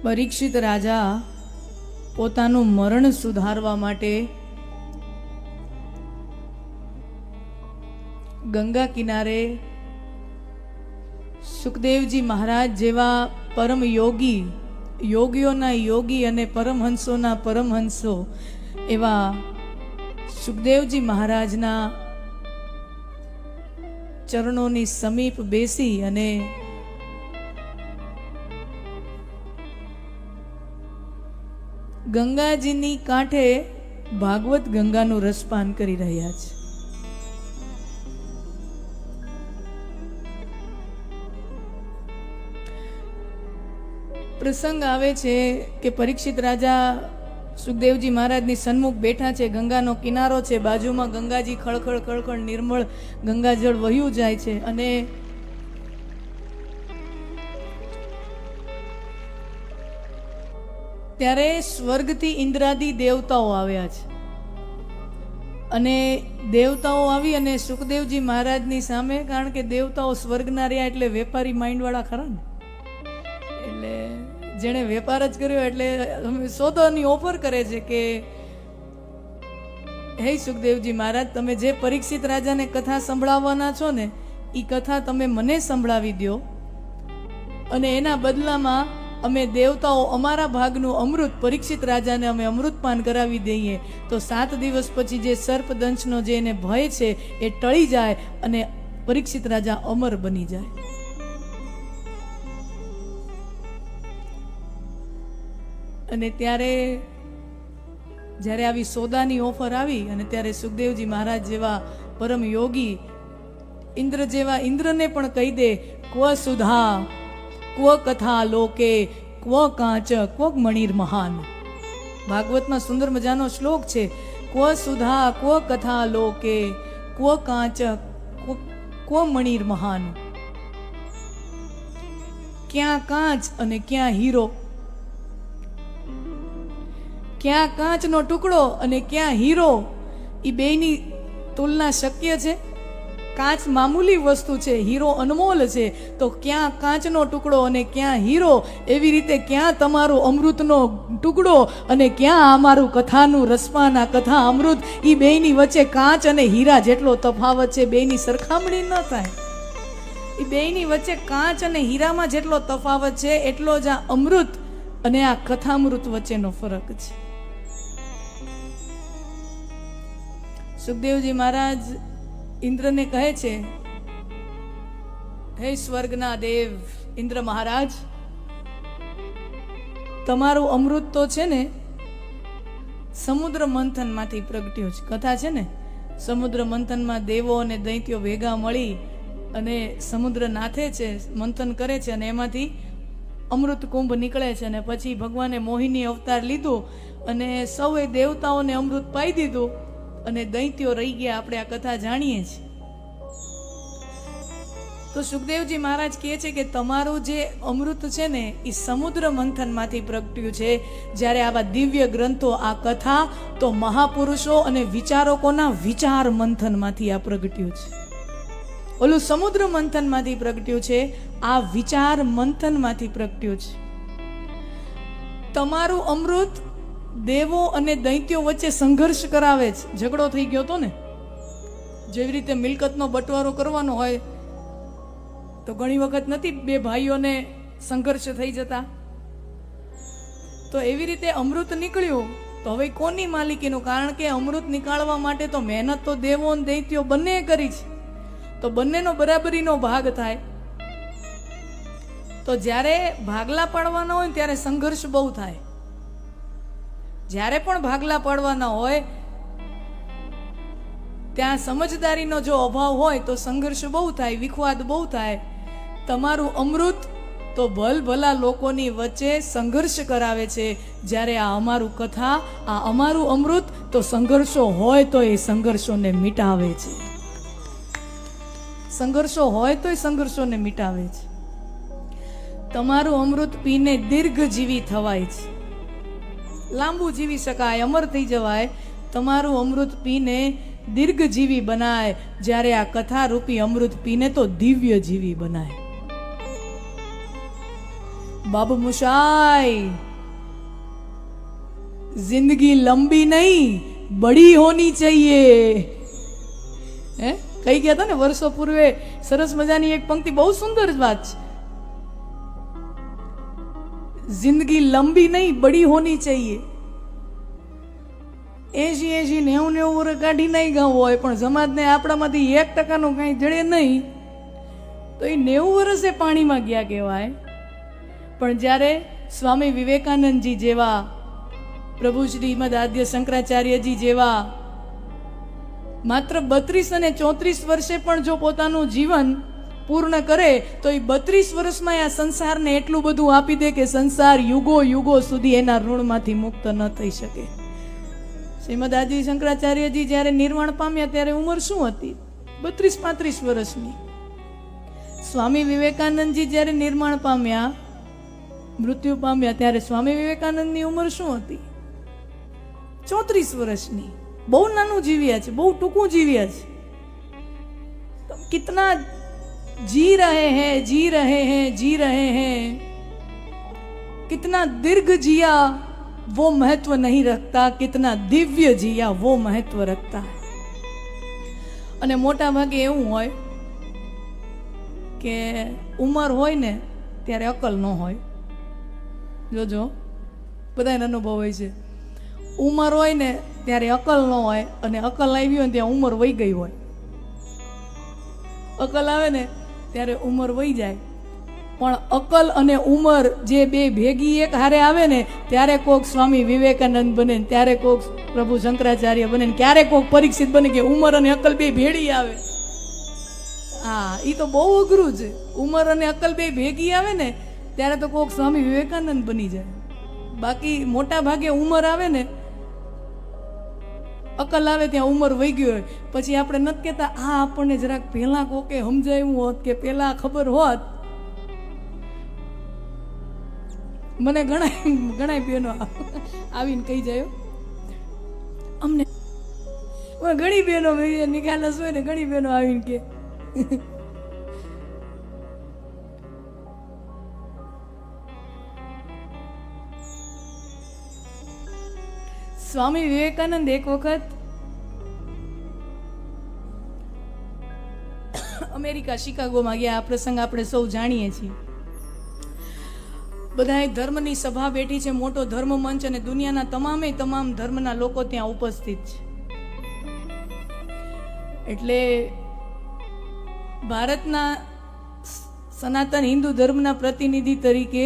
પરીક્ષિત રાજા પોતાનું મરણ સુધારવા માટે ગંગા કિનારે સુખદેવજી મહારાજ જેવા પરમ યોગી, યોગીઓના યોગી અને પરમહંસોના પરમહંસો એવા સુખદેવજી મહારાજના ચરણોની સમીપ બેસી અને ગંગાજીની કાંઠે ભાગવત ગંગાનું રસપાન કરી રહ્યા છે. પ્રસંગ આવે છે કે પરીક્ષિત રાજા સુખદેવજી મહારાજની સન્મુખ બેઠા છે. ગંગાનો કિનારો છે, બાજુમાં ગંગાજી ખળખળ ખળખળ નિર્મળ ગંગાજળ વહ્યું જાય છે અને ત્યારે સ્વર્ગથી ઇન્દ્રાદી દેવતાઓ આવ્યા છે અને દેવતાઓ આવી અને સુખદેવજી મહારાજની સામે, કારણ કે દેવતાઓ સ્વર્ગના રહ્યા એટલે વેપારી માઇન્ડવાળા ખરા ને, એટલે જેણે વેપાર જ કર્યો એટલે સોદોની ઓફર કરે છે કે હે સુખદેવજી મહારાજ, તમે જે પરીક્ષિત રાજાને કથા સંભળાવવાના છો ને એ કથા તમે મને સંભળાવી દો અને એના બદલામાં અમે દેવતાઓ અમારા ભાગનું અમૃત પરીક્ષિત રાજાને અમે અમૃતપાન કરાવી દઈએ તો 7 દિવસ પછી જે સર્પદંશનો જે એને ભય છે એ ટળી જાય અને પરીક્ષિત રાજા અમર બની જાય. અને ત્યારે જ્યારે આવી સોદાની ઓફર આવી અને ત્યારે સુખદેવજી મહારાજ જેવા પરમ યોગી ઇન્દ્ર જેવા ઇન્દ્રને પણ કહી દે, ક્વ સુધા ક્વ કથા લોકે ક્વ કાંચ ક્વ મણિર મહાન. ભાગવતમાં સુંદર મજાનો શ્લોક છે, ક્વ સુધા ક્વ કથા લોકે ક્વ કાંચ ક્વ મણિર મહાન. ક્યાં કાંચ અને ક્યાં હીરો, ક્યાં કાંચનો ટુકડો અને ક્યાં હીરો, એ બેયની તુલના શક્ય છે? કાંચ મામૂલી વસ્તુ છે, હીરો અનમોલ છે, તો ક્યાં કાંચનો ટુકડો અને ક્યાં હીરો, એવી રીતે ક્યાં તમારો અમૃતનો ટુકડો અને ક્યાં અમારું કથાનું રસપાન, આ કથા અમૃત, એ બેયની વચ્ચે કાંચ અને હીરા જેટલો તફાવત છે, બેયની સરખામણી ન થાય. એ બેયની વચ્ચે કાંચ અને હીરામાં જેટલો તફાવત છે એટલો જ આ અમૃત અને આ કથામૃત વચ્ચેનો ફરક છે. સુખદેવજી મહારાજ ઇન્દ્રને કહે છે, હે સ્વર્ગના દેવ ઇન્દ્ર મહારાજ, તમારું અમૃત તો છે ને સમુદ્ર મંથનમાંથી પ્રગટ્યું છે. કથા છે ને, સમુદ્ર મંથનમાં દેવો અને દૈત્યો ભેગા મળી અને સમુદ્ર નાથે છે, મંથન કરે છે અને એમાંથી અમૃત કુંભ નીકળે છે અને પછી ભગવાને મોહિની અવતાર લીધો અને સૌએ દેવતાઓને અમૃત પાઈ દીધું અને દૈત્યો રહી ગયા. આપણે આ કથા જાણીએ છીએ. તો સુખદેવજી મહારાજ કહે છે કે તમારું જે અમૃત છે ને એ સમુદ્ર મંથનમાંથી પ્રગટ્યું છે. જ્યારે આવા દિવ્ય ગ્રંથો, આ કથા તો મહાપુરુષો અને વિચારકોના વિચાર મંથનમાંથી આ પ્રગટ્યું છે. ઓલું સમુદ્ર મંથનમાંથી પ્રગટ્યું છે, આ વિચાર મંથનમાંથી પ્રગટ્યું છે. તમારું અમૃત દેવો અને દૈત્યો વચ્ચે સંઘર્ષ કરાવે છે. ઝઘડો થઈ ગયો હતો ને, જેવી રીતે મિલકતનો બટવારો કરવાનો હોય તો ઘણી વખત નથી બે ભાઈઓને સંઘર્ષ થઈ જતા, તો એવી રીતે અમૃત નીકળ્યું તો હવે કોની માલિકીનું? કારણ કે અમૃત નીકાળવા માટે તો મહેનત તો દેવો અને દૈત્યો બંને કરી છે, તો બંનેનો બરાબરીનો ભાગ થાય. તો જ્યારે ભાગલા પાડવાના હોય ત્યારે સંઘર્ષ બહુ થાય. જ્યારે પણ ભાગલા પાડવાના હોય ત્યાં સમજદારીનો જો અભાવ હોય તો સંઘર્ષ બહુ થાય, વિખવાદ બહુ થાય. તમારું અમૃત તો ભલભલા લોકોની વચ્ચે સંઘર્ષ કરાવે છે, જ્યારે આ અમારું કથા, આ અમારું અમૃત તો સંઘર્ષો હોય તો એ સંઘર્ષોને મિટાવે છે. સંઘર્ષો હોય તો એ સંઘર્ષોને મિટાવે છે. તમારું અમૃત પીને દીર્ઘજીવી થવાય છે, લાંબુ જીવી શકાય, અમર થઈ જવાય. તમારું અમૃત પીને દીર્ઘજીવી બનાય, જ્યારે આ કથા રૂપી અમૃત પીને તો દિવ્ય જીવી બનાય. बाबू मुशाई, जिंदगी लंबी नहीं बड़ी होनी चाहिए. હે કઈ ગયા હતા ને વર્ષો પૂર્વે, સરસ મજાની એક પંક્તિ, બહુ સુંદર વાત છે. જિંદગી લંબી નહીં બડી હોની ચાહીએ. 80 90 વર્ષ કાઢી નહીં ગયું હોય પણ સમાજને આપણામાંથી 1% કાંઈ જડે નહીં તો એ 90 વર્ષે પાણીમાં ગયા કહેવાય. પણ જ્યારે સ્વામી વિવેકાનંદજી જેવા, પ્રભુ શ્રીમદ આદ્ય શંકરાચાર્યજી જેવા માત્ર 32 અને 34 વર્ષે પણ જો પોતાનું જીવન પૂર્ણ કરે તો એ 32 વર્ષમાં આ સંસારને એટલું બધું આપી દે કે સંસાર યુગો યુગો સુધી એના ઋણમાંથી મુક્ત ન થઈ શકે. શ્રીમદ આદિ શંકરાચાર્યજી જ્યારે નિર્વાણ પામ્યા ત્યારે ઉંમર શું હતી? 32-35 વર્ષની. સ્વામી વિવેકાનંદજી જ્યારે નિર્વાણ પામ્યા, મૃત્યુ પામ્યા, ત્યારે સ્વામી વિવેકાનંદની ઉંમર શું હતી? 34 વર્ષની. બહુ નાનું જીવ્યા છે, બહુ ટૂંકું જીવ્યા છે. કિતના जी रहे हैं, जी रहे हैं, जी रहे हैं, कितना दीर्घ जिया वो महत्व नहीं रखता, कितना दिव्य जिया वो महत्व रखता है. અને મોટા ભાગે એવું હોય કે ઉંમર હોય ને ત્યારે અકલ ન હોય. જોજો બધાને અનુભવ હોય છે. ઉંમર હોય ને ત્યારે અકલ ન હોય અને અકલ આવી હોય ને ત્યાં ઉંમર વહી ગઈ હોય. અકલ આવે ને ત્યારે ઉંમર વહી જાય. પણ અકલ અને ઉંમર જે બે ભેગી એક હારે આવે ને ત્યારે કોક સ્વામી વિવેકાનંદ બને, ત્યારે કોક પ્રભુ શંકરાચાર્ય બને, ક્યારે કોક પરીક્ષિત બને કે ઉંમર અને અકલ બે ભેળી આવે. હા, એ તો બહુ અઘરું છે. ઉંમર અને અકલ બે ભેગી આવે ને ત્યારે તો કોક સ્વામી વિવેકાનંદ બની જાય. બાકી મોટા ભાગે ઉંમર આવે ને, અકલ આવે ત્યાં ઉંમર વહી ગઈ હોય. પછી આપણે નથી કહેતા આ આપણને જરાક પહેલા કોકે સમજાવ્યું હોત કે પહેલા ખબર હોત. મને ઘણા બહેનો આવીને કહી જાય અમને, ઘણી બહેનો નિકાલસ હોય ને, ઘણી બહેનો આવીને કે સ્વામી વિવેકાનંદ એક વખત અમેરિકા શિકાગોમાં ગયા. આ પ્રસંગ આપણે સૌ જાણીએ છીએ. બધા ધર્મની સભા બેઠી છે, મોટો ધર્મ મંચ, અને દુનિયાના તમામ ધર્મના લોકો ત્યાં ઉપસ્થિત છે. એટલે ભારતના સનાતન હિન્દુ ધર્મના પ્રતિનિધિ તરીકે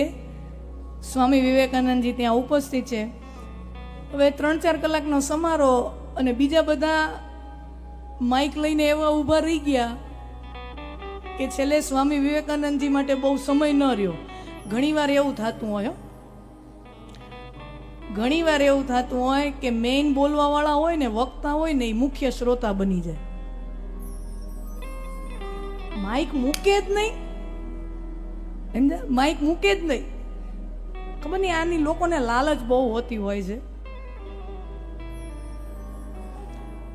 સ્વામી વિવેકાનંદજી ત્યાં ઉપસ્થિત છે. હવે 3-4 કલાકનો સમારોહ અને બીજા બધા માઇક લઈને એવા ઊભા રહી ગયા કે છેલ્લે સ્વામી વિવેકાનંદજી માટે બહુ સમય ન રહ્યો. ઘણીવાર એવું થતું હોય, ઘણીવાર એવું થતું હોય કે મેઇન બોલવાવાળા હોય ને, વક્તા હોય ને, એ મુખ્ય શ્રોતા બની જાય. માઇક મૂકે જ નહીં, સમજ્યા? માઇક મૂકે જ નહીં. ખબર નહીં, આની લોકોને લાલચ બહુ હોતી હોય છે.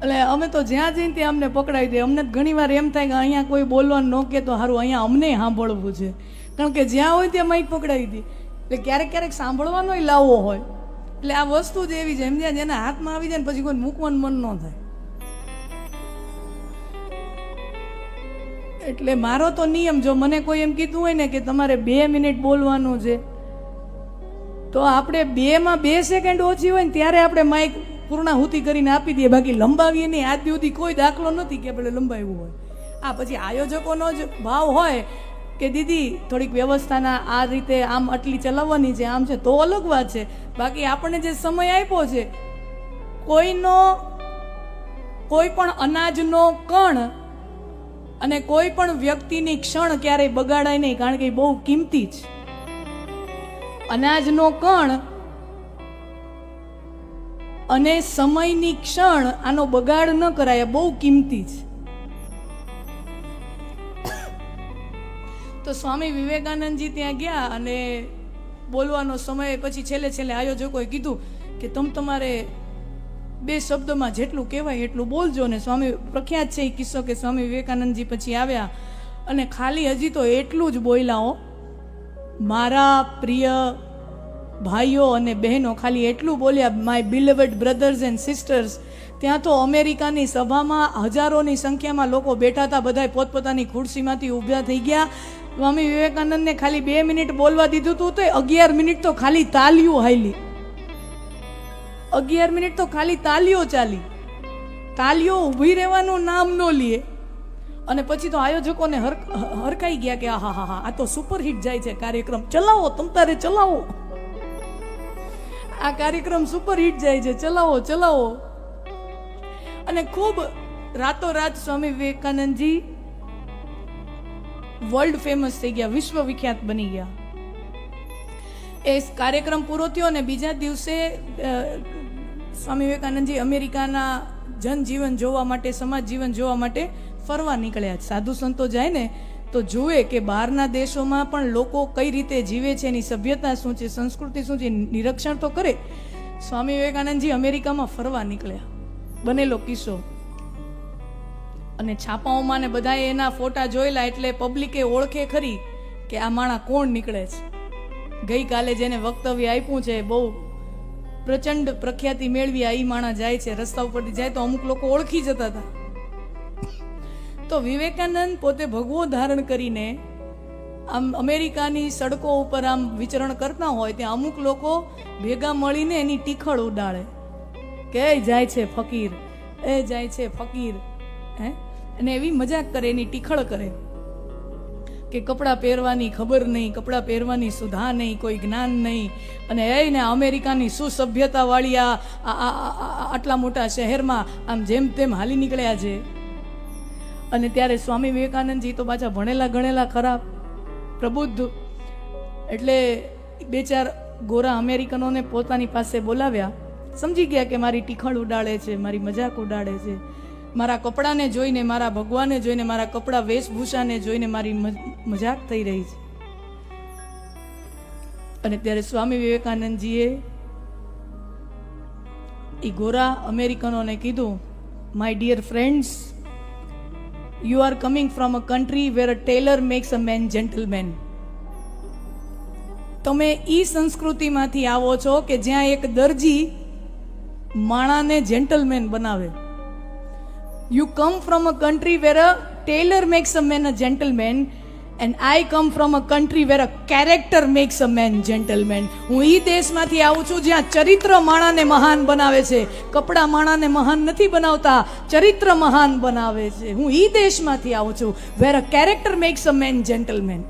એટલે અમે તો જ્યાં જઈને ત્યાં અમને પકડાવી દે. અમને ઘણી વાર એમ થાય કે અહીંયા કોઈ બોલવાનું ન કે તો સારું, અહીંયા અમને સાંભળવું છે. કારણ કે જ્યાં હોય ત્યાં માઇક પકડાવી દે. એટલે ક્યારેક સાંભળવાનો લાવવો હોય. એટલે આ વસ્તુ જ એવી છે, સમજ્યા? જેના હાથમાં આવી જાય ને પછી કોઈ મૂકવાનું મન ન થાય. એટલે મારો તો નિયમ, જો મને કોઈ એમ કીધું હોય ને કે તમારે 2 મિનિટ બોલવાનું છે તો આપણે 2માં 2 સેકન્ડ ઓછી હોય ને ત્યારે આપણે માઇક પૂર્ણાહુતિ કરીને આપી દઈએ. બાકી લંબાવીએ નહીં. આજ સુધી કોઈ દાખલો નથી કે આપણે લંબાવ્યું હોય. આ પછી આયોજકોનો જ ભાવ હોય કે દીદી થોડીક વ્યવસ્થાના આ રીતે આમ આટલી ચલાવવાની છે, આમ છે, તો અલગ વાત છે. બાકી આપણને જે સમય આપ્યો છે, કોઈ પણ અનાજનો કણ અને કોઈ પણ વ્યક્તિની ક્ષણ ક્યારેય બગાડાય નહીં, કારણ કે એ બહુ કિંમતી છે. અનાજનો કણ અને સમયની ક્ષણ, આનો બગાડ ન કરાય, બહુ કિંમતી છે. તો સ્વામી વિવેકાનંદજી ત્યાં ગયા અને બોલવાનો સમય પછી છેલ્લે આયોજકોએ કીધું કે તમારે 2 શબ્દમાં જેટલું કહેવાય એટલું બોલજો. ને સ્વામી, પ્રખ્યાત છે એ કિસ્સો કે સ્વામી વિવેકાનંદજી પછી આવ્યા અને ખાલી હજી તો એટલું જ બોલ્યા હો, મારા પ્રિય ભાઈઓ અને બહેનો, ખાલી એટલું બોલ્યા, માય બિલવડ બ્રધર્સ એન્ડ સિસ્ટર્સ. ત્યાં તો અમેરિકાની સભામાં હજારોની સંખ્યામાં લોકો બેઠા હતા, બધા પોતપોતાની ખુરશીમાંથી ઊભા થઈ ગયા. સ્વામી વિવેકાનંદને ખાલી 2 મિનિટ બોલવા દીધું હતું તો 11 મિનિટ તો ખાલી તાલીઓ હાલી. 11 મિનિટ તો ખાલી તાલીઓ ચાલી. તાલીઓ ઊભી રહેવાનું નામ ન લે. અને પછી તો આયોજકોને હરકાઈ ગયા કે હા હા હા, આ તો સુપરહિટ જાય છે કાર્યક્રમ, ચલાવો તમ તારે ચલાવો, આ કાર્યક્રમ સુપરહિટ જાય છે, ચલાવો ચલાવો. અને ખૂબ રાતોરાત સ્વામી વિવેકાનંદજી વર્લ્ડ ફેમસ થઈ ગયા, વિશ્વ વિખ્યાત બની ગયા. એ કાર્યક્રમ પૂરો થયો અને બીજા દિવસે સ્વામી વિવેકાનંદજી અમેરિકાના જનજીવન જોવા માટે, સમાજ જીવન જોવા માટે ફરવા નીકળ્યા. સાધુ સંતો જાય ને તો જુએ કે બહારના દેશોમાં પણ લોકો કઈ રીતે જીવે છે, એની સભ્યતા શું છે, સંસ્કૃતિ શું છે, નિરીક્ષણ તો કરે. સ્વામી વિવેકાનંદજી અમેરિકામાં ફરવા નીકળ્યા, બનેલો કિસ્સો. અને છાપાઓમાં ને બધાએ એના ફોટા જોયેલા એટલે પબ્લિકે ઓળખે ખરી કે આ માણા કોણ નીકળે છે. ગઈકાલે જેને વક્તવ્ય આપ્યું છે, બહુ પ્રચંડ પ્રખ્યાતિ મેળવી, આ માણા જાય છે, રસ્તા ઉપરથી જાય તો અમુક લોકો ઓળખી જતા હતા. તો વિવેકાનંદ પોતે ભગવો ધારણ કરીને આમ અમેરિકાની સડકો ઉપર આમ વિચરણ કરતા હોય ત્યાં અમુક લોકો ભેગા મળીને એની ટીખળ ઉડાડે કે જાય છે ફકીર, એ જાય છે ફકીર, હે, અને એવી મજાક કરે, એની ટીખળ કરે કે કપડાં પહેરવાની ખબર નહીં, કપડાં પહેરવાની સુધા નહીં, કોઈ જ્ઞાન નહીં, અને એને અમેરિકાની સુસભ્યતા વાળી આટલા મોટા શહેરમાં આમ જેમ તેમ હાલી નીકળ્યા છે. અને ત્યારે સ્વામી વિવેકાનંદજી તો પાછા ભણેલા ગણેલા ખરા, પ્રબુદ્ધ, એટલે 2-4 ગોરા અમેરિકનોને પોતાની પાસે બોલાવ્યા. સમજી ગયા કે મારી ટીખળ ઉડાડે છે, મારી મજાક ઉડાડે છે, મારા કપડાને જોઈને, મારા ભગવાનને જોઈને, મારા કપડા વેશભૂષાને જોઈને મારી મજાક થઈ રહી છે. અને ત્યારે સ્વામી વિવેકાનંદજીએ એ ગોરા અમેરિકનોને કીધું, my dear friends, you are coming from a country where a tailor makes a man gentleman. તમે ઈ સંસ્કૃતિમાંથી આવો છો કે જ્યાં એક દરજી માણાને જેન્ટલમેન બનાવે. You come from a country where a tailor makes a man a gentleman, and I come from a country where a character makes a man gentleman. હું ઈ દેશમાંથી આવું છું જ્યાં ચરિત્ર માણાને મહાન બનાવે છે, કપડા માણાને મહાન નથી બનાવતા, ચરિત્ર મહાન બનાવે છે. હું ઈ દેશમાંથી આવું છું where a character makes a man gentleman.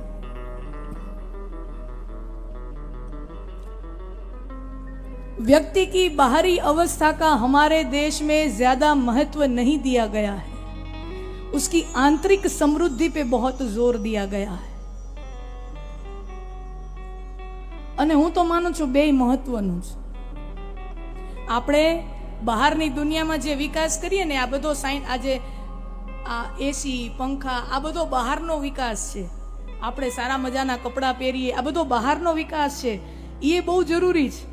व्यक्ति की बाहरी अवस्था का हमारे देश में ज्यादा महत्व नहीं दिया गया है, उसकी आंतरिक समृद्धि पे बहुत जोर दिया गया है. અને હું તો માનું છું બે મહત્વનું છે. આપણે બહારની દુનિયામાં જે વિકાસ કરીએ ને, આ બધો આજે આ એસી, પંખા, આ બધો બહારનો વિકાસ છે. આપણે સારા મજાના કપડાં પહેરીએ, આ બધો બહારનો વિકાસ છે, એ બહુ જરૂરી છે.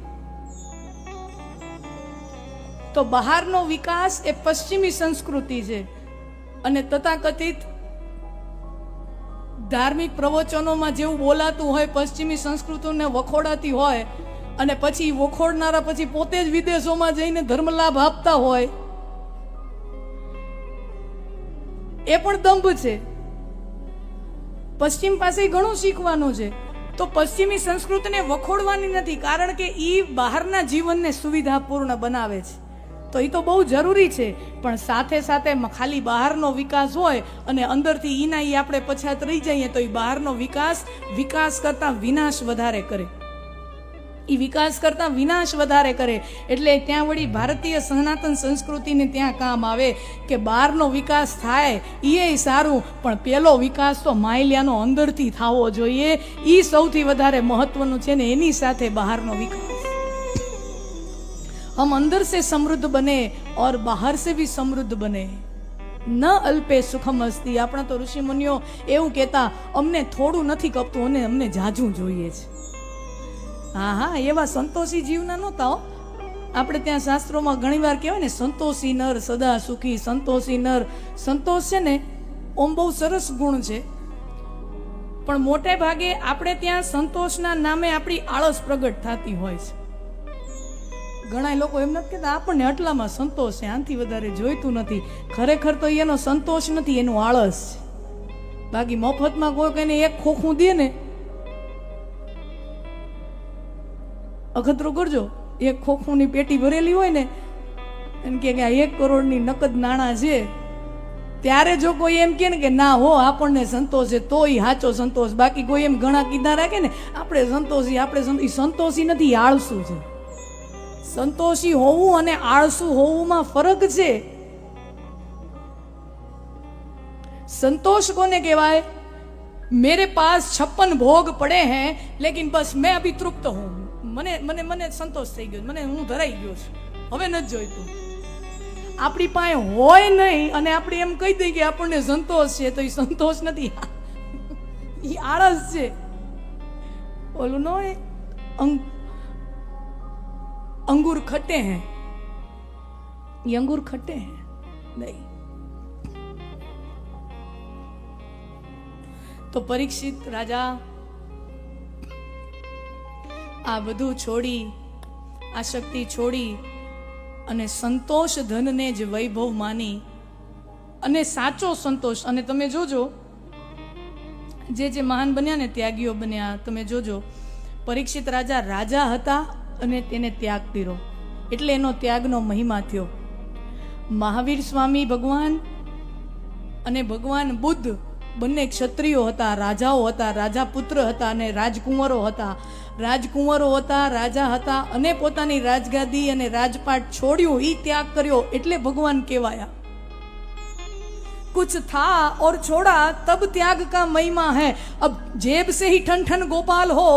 તો બહારનો વિકાસ એ પશ્ચિમી સંસ્કૃતિ છે. અને તથાકથિત ધાર્મિક પ્રવચનોમાં જેવું બોલાતું હોય, પશ્ચિમી સંસ્કૃતિને વખોડાતી હોય, અને પછી વખોડનારા પછી પોતે જ વિદેશોમાં જઈને ધર્મ લાભ આપતા હોય, એ પણ દંભ છે. પશ્ચિમ પાસે ઘણું શીખવાનું છે. તો પશ્ચિમી સંસ્કૃતિને વખોડવાની નથી, કારણ કે એ બહારના જીવનને સુવિધાપૂર્ણ બનાવે છે. તો એ તો બહુ જરૂરી છે. પણ સાથે સાથે ખાલી બહારનો વિકાસ હોય અને અંદરથી ઈના ઈ આપણે પછાત રહી જઈએ તો એ બહારનો વિકાસ કરતા વિનાશ વધારે કરે. એ વિકાસ કરતા વિનાશ વધારે કરે. એટલે ત્યાં વળી ભારતીય સનાતન સંસ્કૃતિને ત્યાં કામ આવે કે બહારનો વિકાસ થાય એ સારું, પણ પેલો વિકાસ તો માયલિયાનો અંદરથી થવો જોઈએ. એ સૌથી વધારે મહત્વનું છે ને એની સાથે બહારનો વિકાસ. हम अंदर से समृद्ध बने और बाहर से भी समृद्ध बने. न अल्पे सुखम अस्ति. આપણા તો ઋષિ મુનિઓ એવું કહેતા, અમને થોડું નથી કપતું અને અમને જાજુ જોઈએ છે. હા હા, એવા સંતોષી જીવના નહોતા હો. આપણે ત્યાં શાસ્ત્રોમાં ઘણીવાર કહેવાય ને, સંતોષી નર સદા સુખી. સંતોષી નર, સંતોષ છે ને ઓમ બહુ સરસ ગુણ છે. પણ મોટે ભાગે આપણે ત્યાં સંતોષના નામે આપણી આળસ પ્રગટ થતી હોય છે. ઘણા લોકો એમ નથી કહેતા આપણને આટલામાં સંતોષ છે, આનાથી વધારે જોઈતું નથી. ખરેખર તો એનો સંતોષ નથી, એનું આળસ છે. બાકી મફતમાં કોઈ એને એક ખોખું દે ને, અખતરો કરજો, એક ખોખુંની પેટી ભરેલી હોય ને, એમ કે આ 1 કરોડની નકદ નાણાં છે, ત્યારે જો કોઈ એમ કે ને કે ના હો આપણને સંતોષ છે તો એ સાચો સંતોષ. બાકી કોઈ એમ ઘણા કીધા રાખે ને આપણે સંતોષી, સંતોષી નથી, આળસુ છે. સંતોષી હોવું અને આળસુ હોવુંમાં ફરક છે. સંતોષ કોને કહેવાય? मेरे पास 56 भोग पड़े हैं लेकिन बस मैं अभी तृप्त हूं. મને મને મને સંતોષ થઈ ગયો, મને હું ધરાઈ ગયો છું, હવે નથી જોઈતું. આપણી પાસે હોય નહીં અને આપણે એમ કહી દઈએ કે આપણને સંતોષ છે, તો એ સંતોષ નથી, એ આળસ છે. ઓલું નો अंगूर खट्टे हैं, ये अंगूर खट्टे हैं नहीं. તો પરીક્ષિત રાજા આ બધું છોડી, આસક્તિ છોડી અને સંતોષ ધનને જ વૈભવ માની, અને સાચો સંતોષ. અને તમે જોજો જે મહાન બન્યા ને, ત્યાગીઓ બન્યા, તમે જોજો પરીક્ષિત રાજા હતા અને તેને ત્યાગ કર્યો, એટલે એનો ત્યાગનો મહિમા થયો. મહાવીર સ્વામી ભગવાન અને ભગવાન બુદ્ધ બંને ક્ષત્રિયો હતા, રાજાઓ હતા, રાજા પુત્ર હતા અને રાજકુંવરો હતા. રાજા હતા અને પોતાની રાજગાદી અને રાજપાટ છોડ્યું, ઈ ત્યાગ કર્યો, એટલે ભગવાન કહેવાયા. कुछ था और छोड़ा तब त्याग का महिमा है. अब जेब से ही ठन ठन गोपाल हो,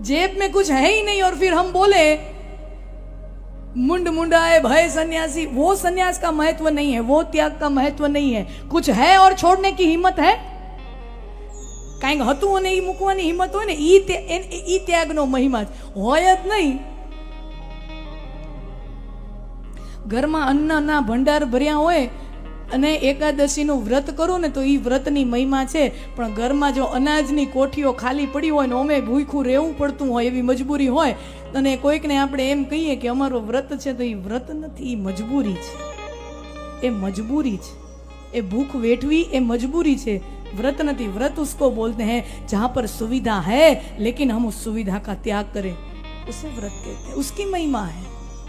जेब में कुछ है ही नहीं और फिर हम बोले मुंड मुंडाए भय सन्यासी, वो सन्यास का महत्व नहीं है, वो त्याग का महत्व नहीं है. कुछ है और छोड़ने की हिम्मत है, કાંઈક હતું અને એ મૂકવાની હિંમત હોય ને, ઈ ત્યાગનો મહિમા હોય જ નહીં. ઘરમાં અન્નના ભંડાર ભર્યા હોય અને એકાદશીનું વ્રત કરો ને, તો એ વ્રતની મહિમા છે. પણ ઘરમાં જો અનાજની કોઠીઓ ખાલી પડી હોય ને, અમે ભૂખ્યું રહેવું પડતું હોય, એવી મજબૂરી હોય, અને કોઈકને આપણે એમ કહીએ કે અમારો વ્રત છે, તો એ વ્રત નથી, એ મજબૂરી છે. એ મજબૂરી છે, એ ભૂખ વેઠવી એ મજબૂરી છે, व्रत नहीं. व्रत उसको बोलते हैं जहां पर सुविधा है लेकिन हम उस सुविधा का त्याग करें, उसे व्रत कहते हैं. उसकी महिमा है.